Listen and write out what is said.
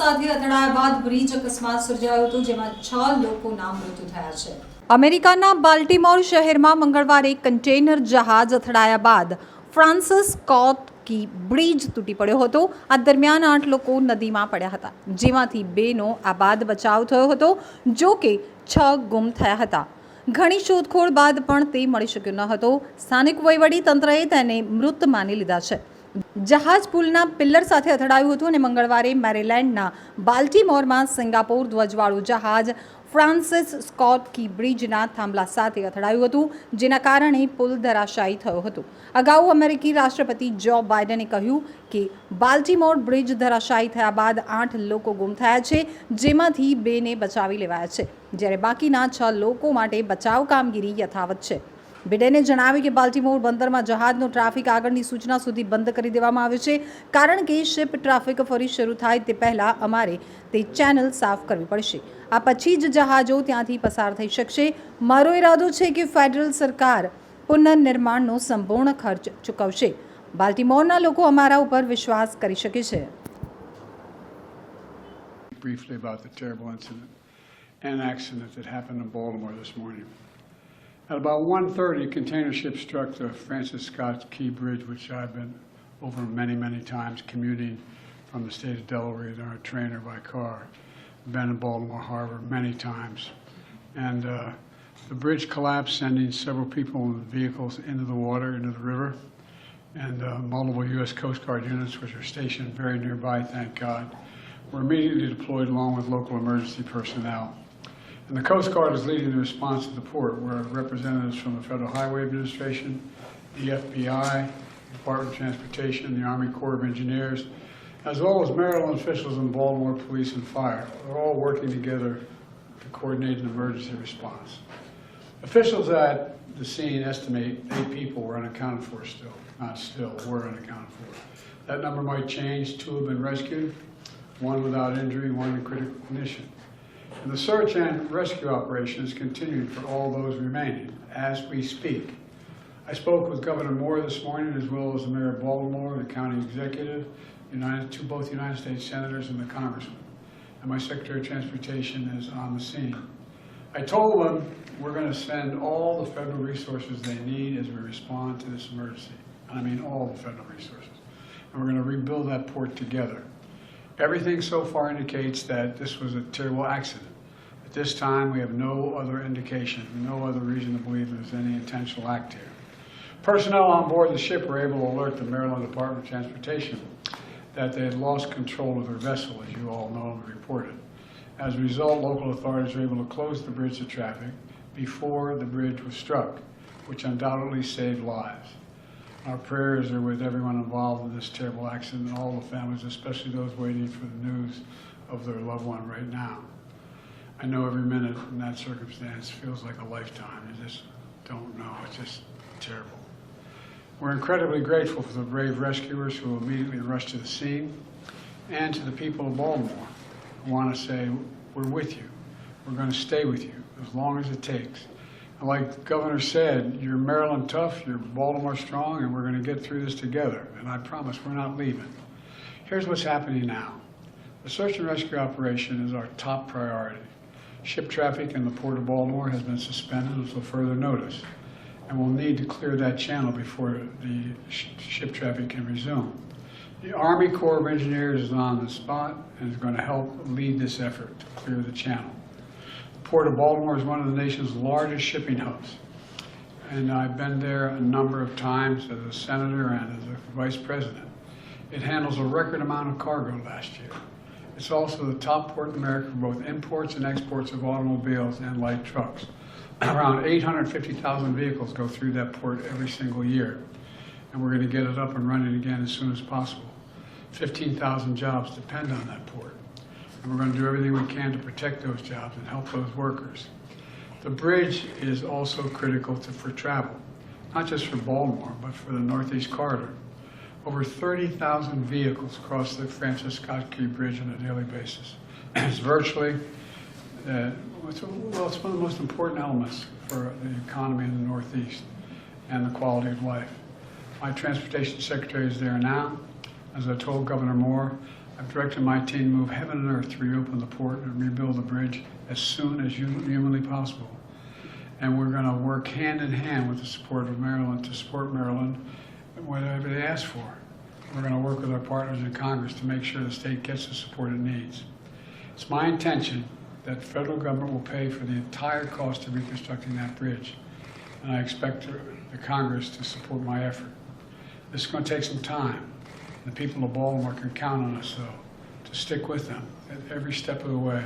સાથે અથડાયા બાદ બ્રિજ અકસ્માત સર્જાયો હતો, જેમાં 6 લોકોના મૃત્યુ થયા છે. અમેરિકાના બાલ્ટીમોર શહેરમાં મંગળવારે કન્ટેનર જહાજ અથડાયા બાદ ફ્રાન્સિસ સ્કોટ કી બ્રિજ તૂટી પડ્યો હતો. આ દરમિયાન 8 લોકો નદીમાં પડ્યા હતા, જેમાંથી 2નો આબાદ બચાવ થયો હતો, જો કે 6 ગુમ થયા હતા. ઘણી શોધખોળ બાદ પણ તે મળી શક્યો ન હતો. સ્થાનિક વહીવટી તંત્રએ તેને મૃત માની લીધા છે. જહાજ પુલના પિલ્લર સાથે અથડાયું હતું અને મંગળવારે મેરીલેન્ડના બાલ્ટીમોરમાં સિંગાપોર ધ્વજવાળું જહાજ ફ્રાન્સિસ સ્કોટ કી બ્રિજના થાંભલા સાથે અથડાયું હતું, જેના કારણે પુલ ધરાશાયી થયો હતો. અગાઉ અમેરિકી રાષ્ટ્રપતિ જો બાઇડને કહ્યું કે બાલ્ટીમોર બ્રિજ ધરાશાયી થયા બાદ 8 લોકો ગુમ થયા છે, જેમાંથી 2ને બચાવી લેવાયા છે, જ્યારે બાકીના 6 લોકો માટે બચાવ કામગીરી યથાવત છે. બિડેને જણાવ્યું કે બાલ્ટીમોર બંદરમાં જહાજનો ટ્રાફિક આગળની સૂચના સુધી બંધ કરી દેવામાં આવ્યો છે, કારણ કે શિપ ટ્રાફિક ફરી શરૂ થાય તે પહેલાં અમારે તે ચેનલ સાફ કરવી પડશે. આ પછી જ જહાજો ત્યાંથી પસાર થઈ શકશે. મારો ઇરાદો છે કે ફેડરલ સરકાર પુનર્નિર્માણનો સંપૂર્ણ ખર્ચ ચૂકવશે. બાલ્ટીમોરના લોકો અમારા ઉપર વિશ્વાસ કરી શકે છે. Briefly about the terrible incident and accident that happened in Baltimore this morning. At about 1:30, a container ship struck the Francis Scott Key Bridge, which I've been over many, many times commuting from the state of Delaware on a train or by car. Been in Baltimore Harbor many times. And the bridge collapsed, sending several people and vehicles into the water, into the river. And multiple U.S. Coast Guard units, which are stationed very nearby, thank God, were immediately deployed along with local emergency personnel. And the Coast Guard is leading the response to the port, where representatives from the Federal Highway Administration, the FBI, the Department of Transportation, the Army Corps of Engineers, as well as Maryland officials and Baltimore Police and Fire, are all working together to coordinate an emergency response. Officials at the scene estimate 8 people were unaccounted for still. Not still, were unaccounted for. That number might change. 2 have been rescued, 1 without injury, 1 in critical condition. And the search and rescue operation is continuing for all those remaining as we speak. I spoke with Governor Moore this morning, as well as the Mayor of Baltimore, the County Executive, both United States Senators and the Congressman. And my Secretary of Transportation is on the scene. I told them we're going to send all the federal resources they need as we respond to this emergency. And I mean all the federal resources. And we're going to rebuild that port together. Everything so far indicates that this was a terrible accident. At this time, we have no other indication, no other reason to believe there's any intentional act here. Personnel on board the ship were able to alert the Maryland Department of Transportation that they had lost control of their vessel, as you all know and reported. As a result, local authorities were able to close the bridge to traffic before the bridge was struck, which undoubtedly saved lives. Our prayers are with everyone involved in this terrible accident and all the families, especially those waiting for the news of their loved one right now. I know every minute in that circumstance feels like a lifetime. You just don't know. It's just terrible. We're incredibly grateful for the brave rescuers who immediately rushed to the scene, and to the people of Baltimore. I want to say, we're with you. We're going to stay with you as long as it takes. And like the Governor said, you're Maryland tough, you're Baltimore strong, and we're going to get through this together. And I promise we're not leaving. Here's what's happening now. The search and rescue operation is our top priority. Ship traffic in the Port of Baltimore has been suspended until further notice, and we'll need to clear that channel before the ship traffic can resume. The Army Corps of Engineers is on the spot and is going to help lead this effort to clear the channel. The Port of Baltimore is one of the nation's largest shipping hubs, and I've been there a number of times as a senator and as a vice president. It handles a record amount of cargo last year. It's also the top port in America for both imports and exports of automobiles and light trucks. Around 850,000 vehicles go through that port every single year, and we're going to get it up and running again as soon as possible. 15,000 jobs depend on that port, and we're going to do everything we can to protect those jobs and help those workers. The bridge is also critical for travel, not just for Baltimore, but for the Northeast Corridor. Over 30,000 vehicles cross the Francis Scott Key Bridge on a daily basis. It's virtually, it's one of the most important elements for the economy in the Northeast and the quality of life. My Transportation Secretary is there now. As I told Governor Moore, I've directed my team to move heaven and earth to reopen the port and rebuild the bridge as soon as humanly possible. And we're going to work hand in hand with the support of Maryland to support Maryland whatever they ask for. We're going to work with our partners in Congress to make sure the state gets the support it needs. It's my intention that the federal government will pay for the entire cost of reconstructing that bridge. And I expect the Congress to support my effort. This is going to take some time. The people of Baltimore can count on us, though, to stick with them at every step of the way.